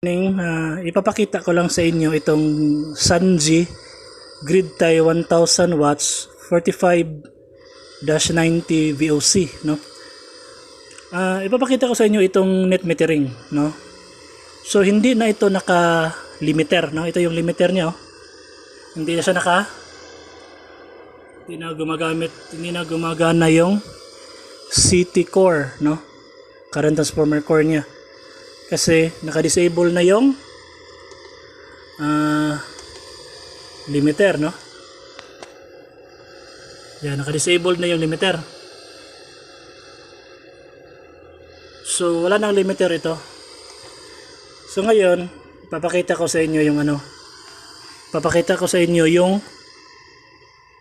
Ipapakita ko lang sa inyo itong Sanji Grid Tie 1000 watts 45-90 VOC, no? Ipapakita ko sa inyo itong net metering, no? So hindi na ito naka-limiter, no? Ito yung limiter niya, oh. Hindi na siya hindi na gumagana yung CT core, no? Current transformer core niya. Kasi naka-disable na yung limiter, no? Yan, naka-disable na yung limiter. So wala nang limiter ito. So ngayon, papakita ko sa inyo yung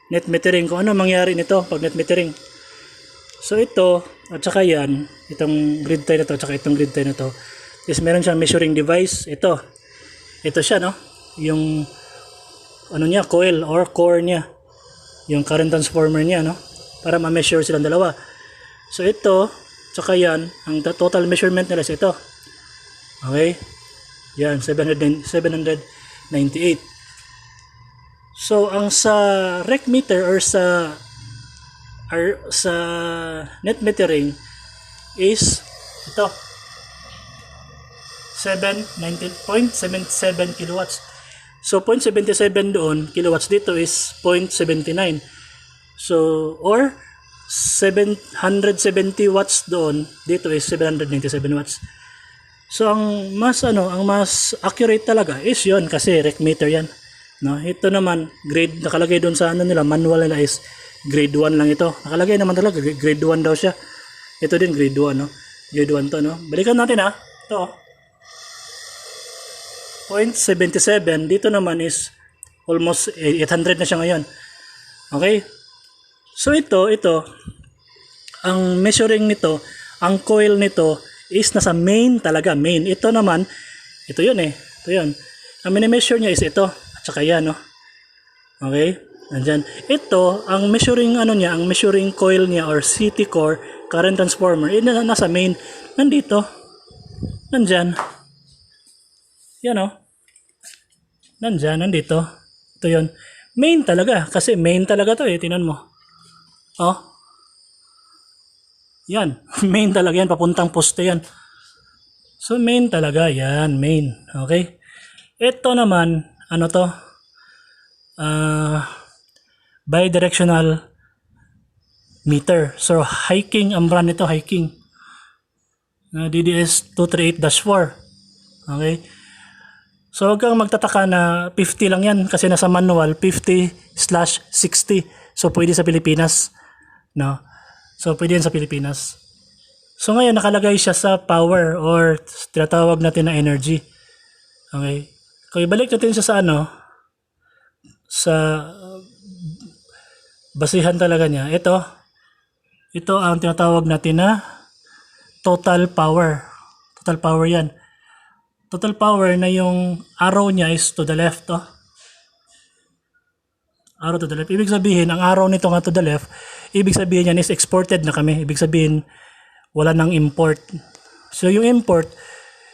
net metering, kung ano mangyari nito pag net metering. So ito, at saka yan, itong grid tie na to, at saka itong grid tie na to, is meron siyang measuring device. Ito siya, no? Yung niya, coil or core niya, yung current transformer niya, no? Para ma-measure silang dalawa. So ito, tsaka yan, ang total measurement nila is ito. Okay? Yan, 798. So ang sa rec meter or sa net metering is ito, 719.77 kilowatts. So 0.77 doon, kilowatts dito is 0.79. So or 770 watts doon, dito is 797 watts. So ang mas accurate talaga is 'yon kasi rec meter 'yan. No, ito naman grade nakalagay doon sa nila, manual nila is grade 1 lang ito. Nakalagay naman talaga grade 1 daw siya. Ito din grade 1, no. Grade 1 to, no. Balikan natin ito. 0.77 dito naman is almost 800 na siya ngayon. Okay? So ito ang measuring nito, ang coil nito is nasa main talaga, main. Ito naman, ito 'yun. Ang mini-measure niya is ito at saka yan, no. Okay? Nandiyan. Ito ang measuring niya, ang measuring coil niya or CT core current transformer, nasa main. Nandito. Nandiyan. Yan, oh. Nandito. Ito 'yon. Main talaga kasi main talaga 'to, tingnan mo. Oh. Yan, main talaga yan, papuntang poste yan. So main talaga yan, main. Okay? Ito naman, bidirectional meter. So hiking ang brand nito, hiking. DDS 238-4. Okay? So huwag kang magtataka na 50 lang yan kasi nasa manual 50/60. So pwede sa Pilipinas, no? So pwede yan sa Pilipinas. So ngayon nakalagay siya sa power or tinatawag natin na energy. Okay? Kung ibalik natin siya sa basihan talaga niya, ito ang tinatawag natin na total power. Total power yan. Total power na yung arrow niya is to the left, oh. Arrow to the left. Ibig sabihin, ang arrow nito nga to the left, ibig sabihin yan is exported na kami. Ibig sabihin, wala nang import. So yung import,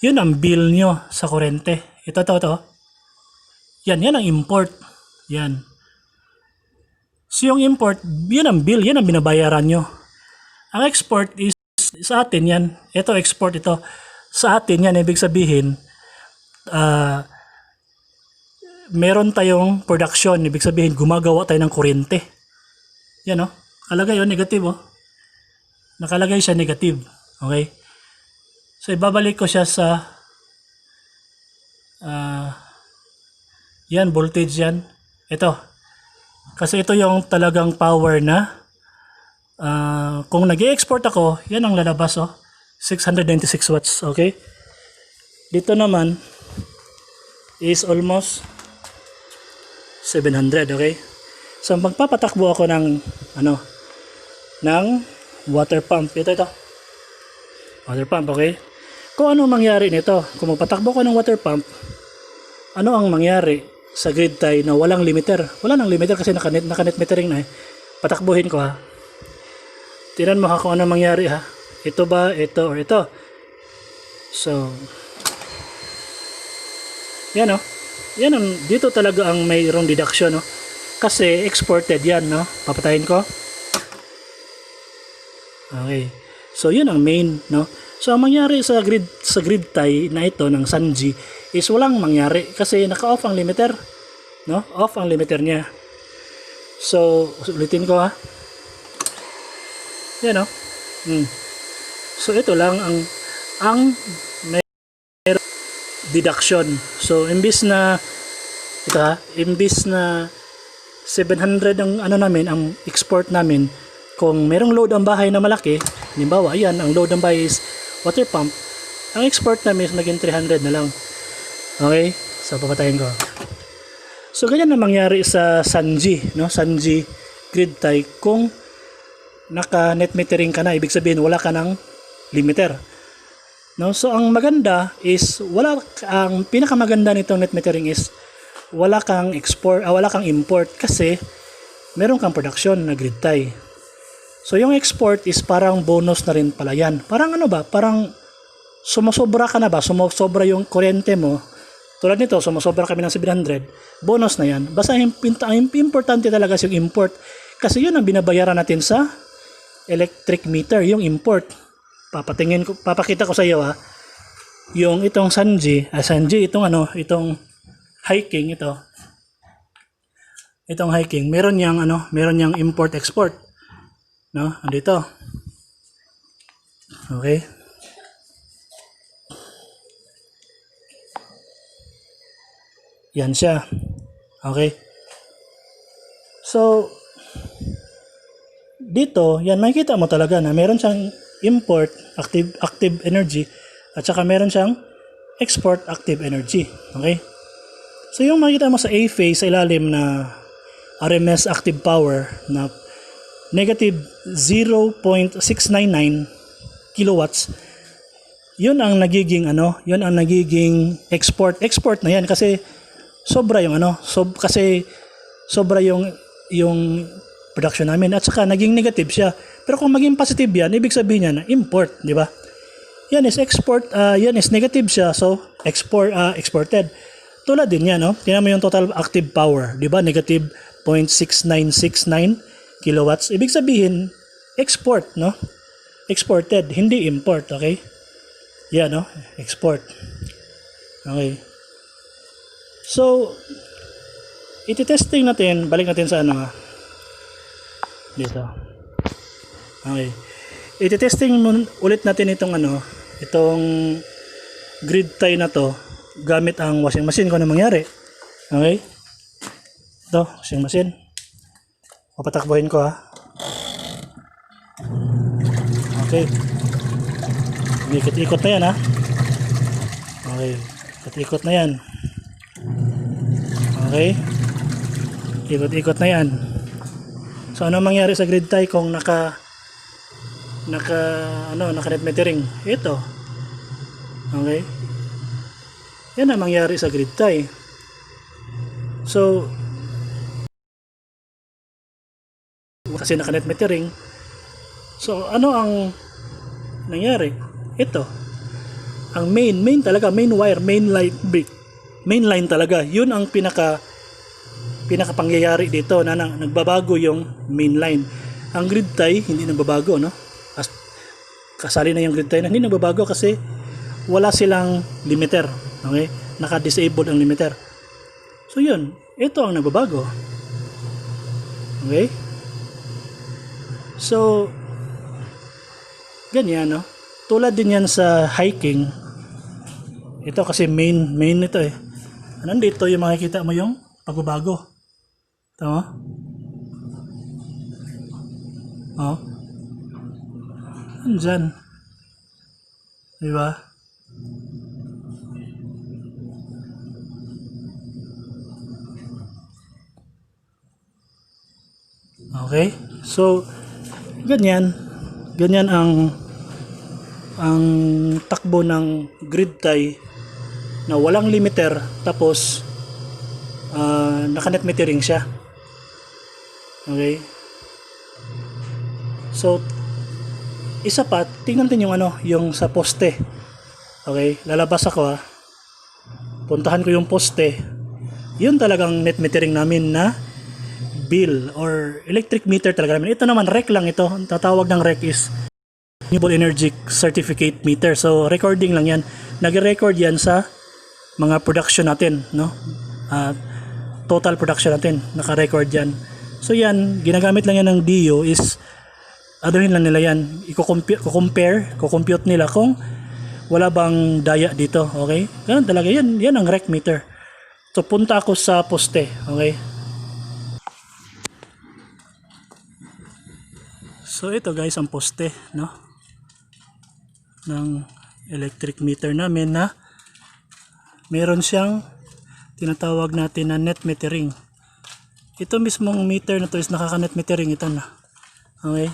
yun ang bill nyo sa kurente. Ito. Yan ang import. Yan. So yung import, yun ang bill, yan ang binabayaran nyo. Ang export is sa atin yan. Ito export ito. Sa atin yan, ibig sabihin, meron tayong production, ibig sabihin gumagawa tayo ng kuryente. Yan, oh. Nakalagay yun, negative, oh. Nakalagay siya negative. Okay? So ibabalik ko siya sa yan, voltage yan. Ito. Kasi ito yung talagang power na kung nag-i-export ako, yan ang lalabas, oh. 696 watts, okay? Dito naman is almost 700, okay? So magpapatakbo ako ng water pump. Ito. Water pump, okay? Kung ano mangyari nito, kung magpatakbo ko ng water pump, ano ang mangyari sa grid tie na walang limiter? Wala nang limiter kasi naka-net metering na, eh. Patakbuhin ko, ha. Tingnan mo kung ano mangyari, ha. Ito ba, ito or ito. So Yan, no? Yan ang, dito talaga ang mayroong deduction, no? Kasi exported yan, no? Papatayin ko. Okay. So, yun ang main, no? So, ang mangyari sa grid tie na ito ng Sanji is walang mangyari kasi naka-off ang limiter, no? Off ang limiter niya. So, ulitin ko, ha. Yan, no? So, ito lang ang may deduction. So, imbis na ito, ha, imbis na 700 ang ano namin, ang export namin, kung merong load ang bahay na malaki, halimbawa, ayan, ang load ng bahay is water pump, ang export namin is naging 300 na lang. Okay? So, papatayin ko. So, ganyan na mangyari sa Sanji, no? Sanji grid tie kung naka net metering ka na, ibig sabihin wala ka ng limiter. No? So, ang maganda is, ang pinakamaganda nitong net metering is wala kang wala kang import kasi meron kang production na grid tie. So, yung export is parang bonus na rin pala yan. Parang ano ba? Parang sumusobra ka na ba? Sumusobra yung kuryente mo. Tulad nito, sumusobra kami ng 700. Bonus na yan. Basta ang importante talaga yung import. Kasi yun ang binabayaran natin sa electric meter, yung import. Papakita ko sa iyo, ha. Yung itong Sanji, itong hiking ito. Itong hiking, meron yang import export. No, andito. Okay. Yan siya. Okay. So, dito, yan makikita mo talaga na meron siyang import active energy at saka meron siyang export active energy. Okay? So, yung makikita mo sa A phase sa ilalim na RMS active power na negative 0.699 kilowatts, yun ang nagiging export na yan kasi sobra yung sobra yung production namin at saka naging negative siya. Pero kung maging positive yan, ibig sabihin niya na import, di ba? Yan is export, yan is negative siya, so exported. Tulad din yan, no? Tingnan mo yung total active power, di ba? Negative 0.6969 kilowatts. Ibig sabihin, export, no? Exported, hindi import, okay? Yan, no? Export. Okay. So, iti-testing natin, balik natin sa dito. Okay. Iti-testing ulit natin itong grid tie na to gamit ang washing machine kung ano mangyari. Okay? Ito, washing machine. Papatakbuhin ko, ha. Okay. Ikot-ikot na yan, ha. Okay. Ikot-ikot na yan. Okay. Ikot-ikot na yan. So, ano mangyari sa grid tie kung naka net metering? Ito. Okay. Yan ang mangyari sa grid tie. So, kasi naka net metering. So, ano ang nangyari? Ito. Ang main wire, main line talaga. Yun ang pinakapangyayari dito na nagbabago yung main line. Ang grid tie hindi nagbabago, no? Kasali na yung grid tie na hindi nagbabago kasi wala silang limiter. Okay? Naka-disabled ang limiter. So yun, ito ang nagbabago. Okay? So ganyan, no? Tulad din yan sa hiking. Ito kasi main ito, eh. Nandito yung makikita mo yung pagbabago. Tama? Oh. Andyan. Diba? Okay? So, ganyan ang takbo ng grid tie na walang limiter tapos naka-net metering siya. Okay? So, isa pa, tingnan natin yung sa poste. Okay? Lalabas ako, ha. puntahan ko yung poste, yun talagang net metering namin na bill or electric meter talaga namin. Ito naman rec lang ito. Ang tatawag ng rec is Renewable Energy Certificate Meter. So recording lang yan. Nag-record yan sa mga production natin, no? Total production natin, naka-record yan. So yan, ginagamit lang yan ng DO is anuhin lang nila yan, i-compute nila kung wala bang daya dito, okay? Ganun talaga yan, yan ang rec meter. So punta ako sa poste, okay? So ito guys ang poste, no? Ng electric meter namin na meron siyang tinatawag natin na net metering. Ito mismong meter na to is nakaka-net metering ito na. Okay?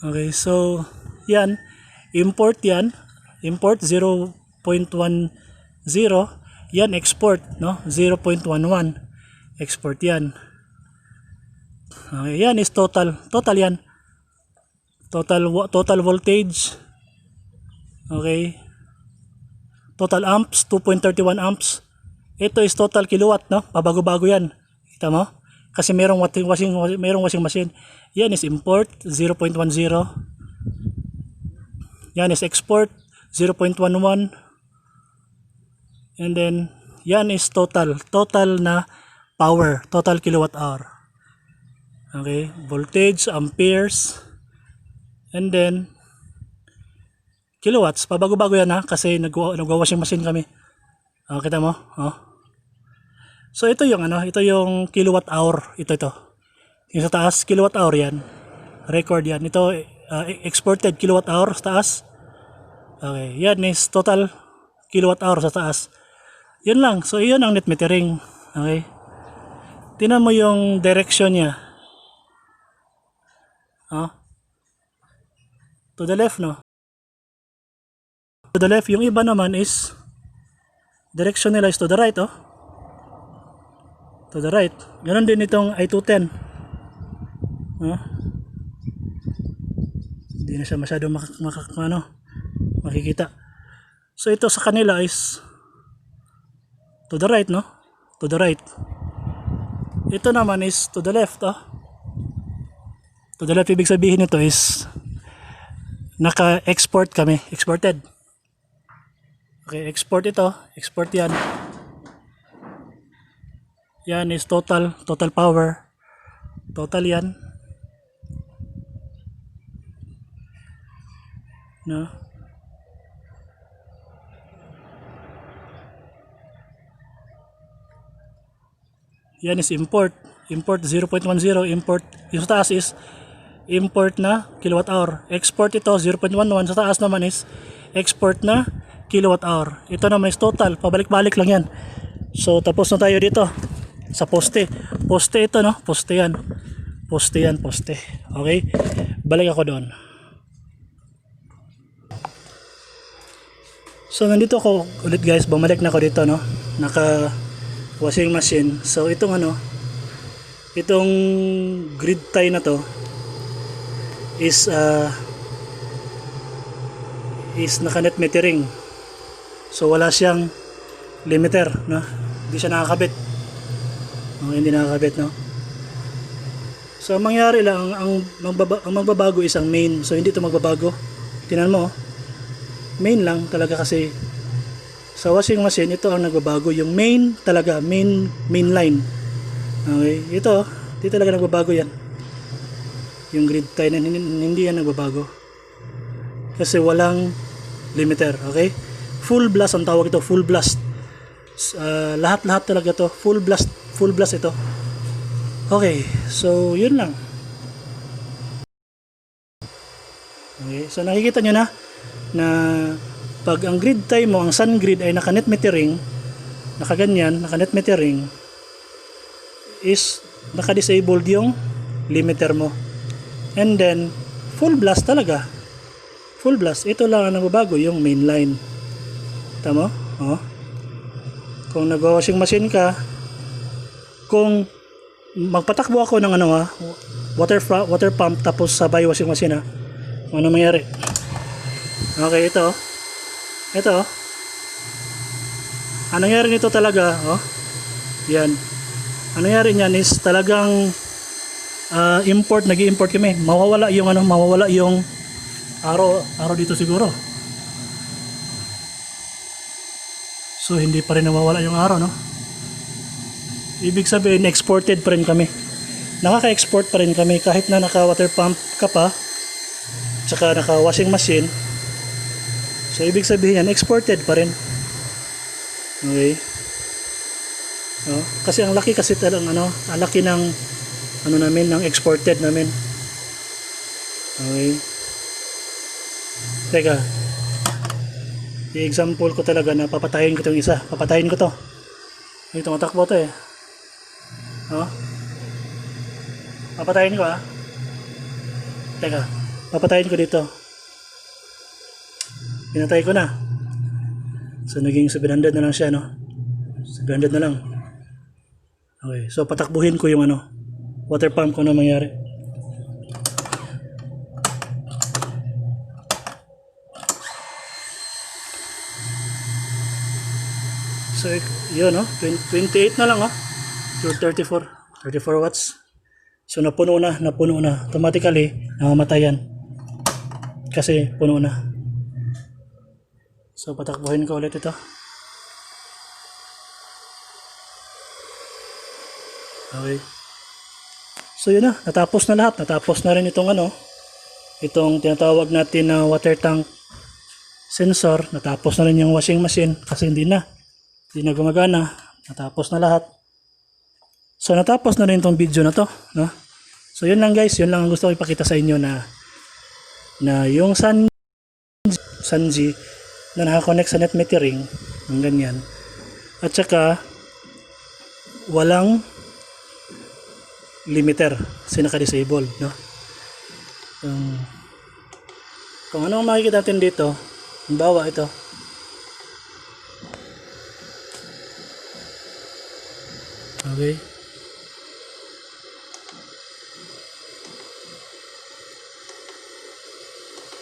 Okay, so yan, import yan, import 0.10, yan export, no? 0.11, export yan. Okay, yan is total yan. Total voltage. Okay. Total amps 2.31 amps. Ito is total kilowatt, no? Pabago-bago yan. Kita mo? Kasi merong washing machine. Yan is import 0.10. Yan is export 0.11. And then yan is total na power, total kilowatt hour. Okay, voltage, amperes, and then kilowatts. Pabago-bago yan ha, kasi nagwa-washing machine kami. Kita mo? So ito yung ito yung kilowatt hour. Ito. Yung sa taas, kilowatt hour yan. Record yan. Ito, exported kilowatt hour sa taas. Okay, yan is total kilowatt hour sa taas. Yun lang. So yun ang net metering. Okay. Tingnan mo yung direction niya. To the left, no? To the left, yung iba naman is direction nila is to the right, oh. To the right. Ganon din itong I-210. Hindi na siya masyado makikita. So ito sa kanila is to the right, no? To the right. Ito naman is to the left, oh. To the left, ibig sabihin nito is naka-export kami, exported. Okay, export ito, export yan. Yan is total power. Total yan. No? Yan is import. Import 0.10, import. Yung sa taas is import na kilowatt hour. Export ito 0.11, sa taas naman is export na kilowatt hour. Ito naman is total, pabalik-balik lang yan. So tapos na tayo dito sa poste. Poste ito, no? Poste yan. Poste yan, poste. Okay? Balik ako doon. So nandito ako ulit guys, bumalik na ako dito, no? Naka washing machine. So itong itong grid tie na to is naka net metering. So wala siyang limiter, no? Hindi siya nakakabit. Hindi nakakabit, no? So mangyari lang ang magbabago is ang main. So hindi ito magbabago. Tingnan mo, main lang talaga kasi sa washing machine ito ang nagbabago, yung main talaga, main line. Okay, ito di talaga nagbabago yan. Yung grid tie na hindi yan nagbabago kasi walang limiter. Okay, full blast ang tawag ito, full blast. Lahat talaga to, full blast ito. Okay, so yun lang. Okay, so nakikita nyo na pag ang grid tie mo, ang sun grid ay naka net metering, nakaganyan, naka net metering, is naka-disabled yung limiter mo. And then full blast talaga. Full blast. Ito lang ang nagbabago, yung main line. Tama? Kung nag-washing machine ka, kung magpatakbo ako ng water pump tapos sabay washing machine ha. Ano mangyari? Okay, ito. Ito. Ang nangyari nito talaga, oh. Yan. Ang nangyari niyan is talagang nag-i-import kami. Mawawala yung araw dito siguro. So hindi pa rin nawawala yung araw, no? Ibig sabihin, exported pa rin kami. Nakaka-export pa rin kami kahit na naka-water pump ka pa, tsaka naka-washing machine. So ibig sabihin yan, exported pa rin. Okay? No? Kasi ang laki kasi talagang ang laki ng namin, ng exported namin. Okay? Teka. I-example ko talaga na papatayin ko itong isa. Papatayin ko to. Ay, tumatakbo to eh. No? Papatayin ko ah. Teka. Papatayin ko dito. Pinatay ko na. So naging 700 na lang siya, no? 700 na lang. Okay. So patakbuhin ko yung water pump ko na mangyari. So yun, no? 28 na lang, oh. 34 watts. So napuno na. Automatically namamatay yan. Kasi puno na. So patakbuhin ko ulit ito. Okay. So yun na, natapos na lahat. Natapos na rin itong itong tinatawag natin na water tank sensor. Natapos na rin yung washing machine kasi hindi na gumagana. Natapos na lahat. So natapos na rin itong video na to, no? So yun lang guys, yun lang ang gusto ko ipakita sa inyo na yung Sanji na nakakonect sa net metering, ng ganyan. At saka walang limiter kasi naka-disable, no? Kung ano ang makikita natin dito, halimbawa ito. Okay.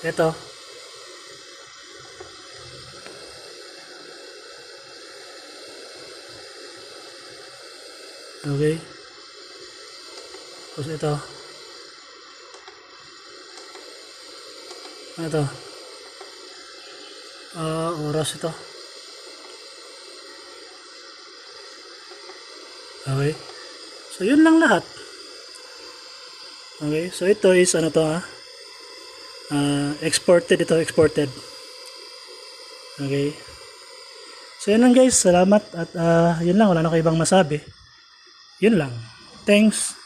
Ito. Okay. Tapos ito. Ito. Oras ito. Okay. So yun lang lahat. Okay. So ito is exported ito. Okay. So yun lang guys. Salamat at yun lang. Wala na ko ibang masabi. Yun lang. Thanks.